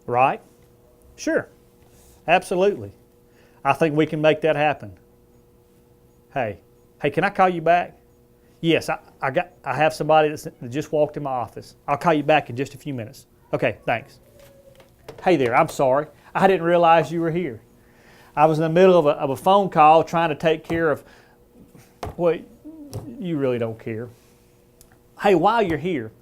right? Sure, absolutely. I think we can make that happen. Hey, can I call you back? Yes, I have somebody that just walked in my office. I'll call you back in just a few minutes. Okay, thanks. Hey there, I'm sorry. I didn't realize you were here. I was in the middle of a phone call trying to take care of, well, you really don't care. Hey, while you're here,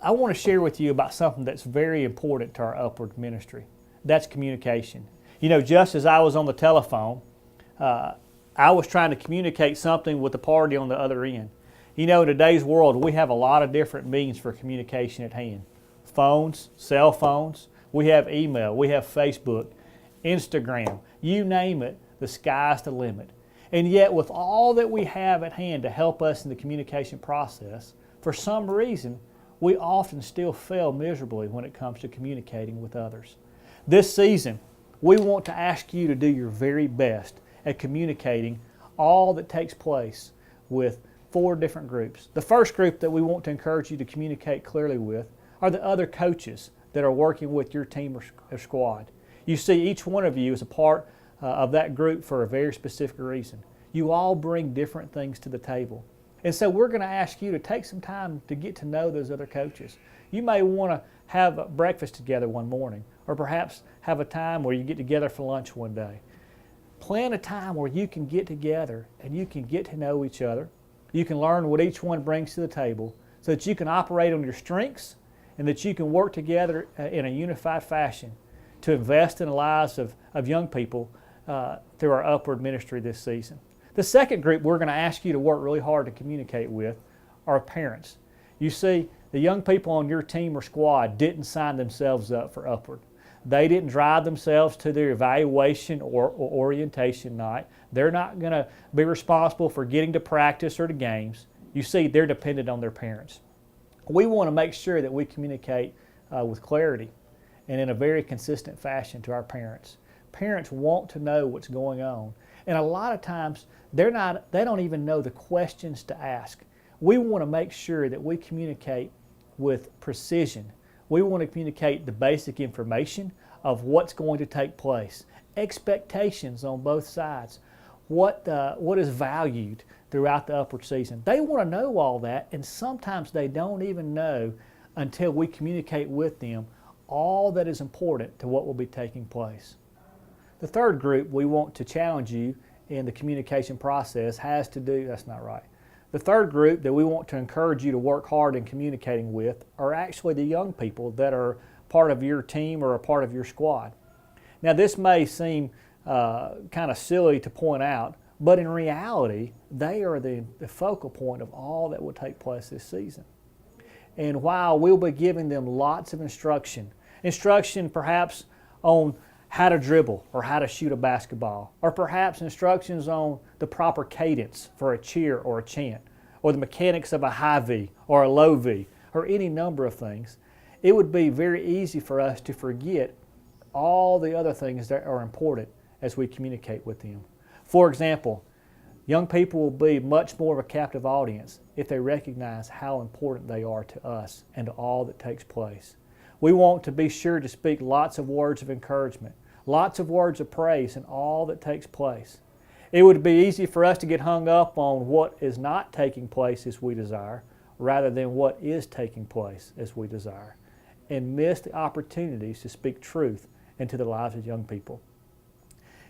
I want to share with you about something that's very important to our Upward ministry. That's communication. You know, just as I was on the telephone, I was trying to communicate something with the party on the other end. You know, in today's world, we have a lot of different means for communication at hand. Phones, cell phones, we have email, we have Facebook, Instagram, you name it, the sky's the limit. And yet, with all that we have at hand to help us in the communication process, for some reason, we often still fail miserably when it comes to communicating with others. This season, we want to ask you to do your very best at communicating all that takes place with 4 different groups. The first group that we want to encourage you to communicate clearly with are the other coaches that are working with your team or squad. You see, each one of you is a part of that group for a very specific reason. You all bring different things to the table. And so we're going to ask you to take some time to get to know those other coaches. You may want to have breakfast together one morning, or perhaps have a time where you get together for lunch one day. Plan a time where you can get together and you can get to know each other. You can learn what each one brings to the table so that you can operate on your strengths and that you can work together in a unified fashion to invest in the lives of young people through our Upward ministry this season. The second group we're going to ask you to work really hard to communicate with are parents. You see, the young people on your team or squad didn't sign themselves up for Upward. They didn't drive themselves to their evaluation or orientation night. They're not going to be responsible for getting to practice or to games. You see, they're dependent on their parents. We want to make sure that we communicate with clarity and in a very consistent fashion to our parents. Parents want to know what's going on. And a lot of times, they don't even know the questions to ask. We want to make sure that we communicate with precision. We want to communicate the basic information of what's going to take place, expectations on both sides, what is valued throughout the Upward season. They want to know all that, and sometimes they don't even know until we communicate with them all that is important to what will be taking place. The third group we want to challenge you in the communication process has to do, that's not right. The third group that we want to encourage you to work hard in communicating with are actually the young people that are part of your team or a part of your squad. Now, this may seem kind of silly to point out, but in reality, they are the focal point of all that will take place this season. And while we'll be giving them lots of instruction perhaps on how to dribble or how to shoot a basketball, or perhaps instructions on the proper cadence for a cheer or a chant, or the mechanics of a high V or a low V, or any number of things, it would be very easy for us to forget all the other things that are important as we communicate with them. For example, young people will be much more of a captive audience if they recognize how important they are to us and to all that takes place. We want to be sure to speak lots of words of encouragement, lots of words of praise in all that takes place. It would be easy for us to get hung up on what is not taking place as we desire, rather than what is taking place as we desire, and miss the opportunities to speak truth into the lives of young people.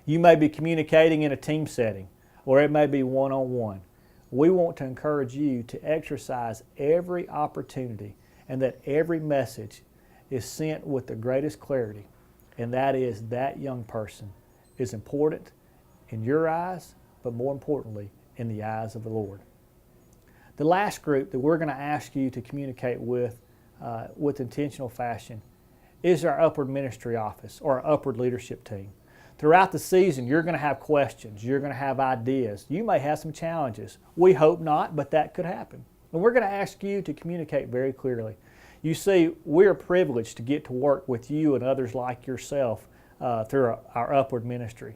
You may be communicating in a team setting, or it may be one-on-one. We want to encourage you to exercise every opportunity and that every message is sent with the greatest clarity, and that is that young person is important in your eyes, but more importantly, in the eyes of the Lord. The last group that we're going to ask you to communicate with intentional fashion is our Upward Ministry Office or our Upward Leadership Team. Throughout the season, you're going to have questions, you're going to have ideas, you may have some challenges. We hope not, but that could happen. And we're going to ask you to communicate very clearly. You see, we're privileged to get to work with you and others like yourself through our Upward ministry.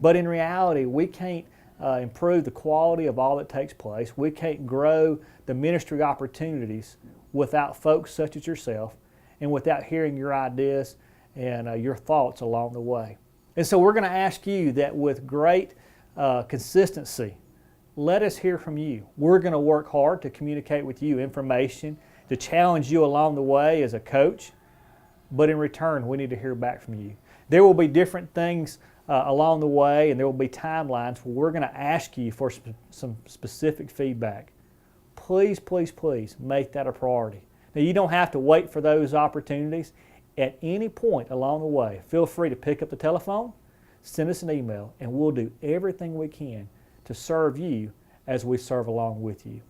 But in reality, we can't improve the quality of all that takes place. We can't grow the ministry opportunities without folks such as yourself and without hearing your ideas and your thoughts along the way. And so we're going to ask you that with great consistency, let us hear from you. We're going to work hard to communicate with you information, to challenge you along the way as a coach, but in return, we need to hear back from you. There will be different things along the way, and there will be timelines where we're going to ask you for some specific feedback. Please, please, please make that a priority. Now, you don't have to wait for those opportunities. At any point along the way, feel free to pick up the telephone, send us an email, and we'll do everything we can to serve you as we serve along with you.